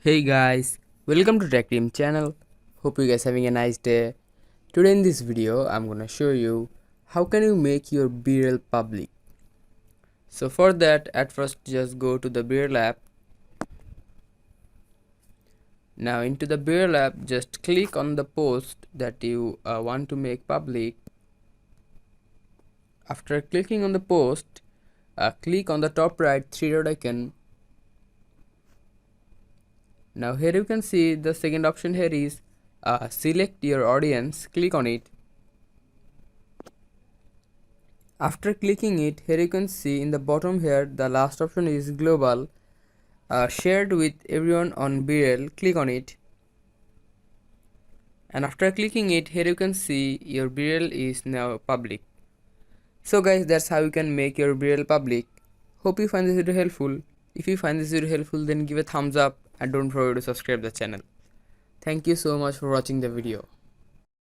Hey guys, welcome to Tech Team channel. Hope you guys having a nice day. Today in this video, I'm gonna show you how can you make your BeReal public. So for that, at first just go to the BeReal app. Now into the BeReal app, just click on the post that you want to make public. After clicking on the post, click on the top right three dot icon. Now here you can see the second option here is select your audience. Click on it. After clicking it, here you can see in the bottom here the last option is global, shared with everyone on BeReal. Click on it, and after clicking it, here you can see your BeReal is now public. So guys, that's how you can make your BeReal public. Hope you find this video helpful. If you find this video helpful, then give a thumbs up and don't forget to subscribe the channel. Thank you so much for watching the video.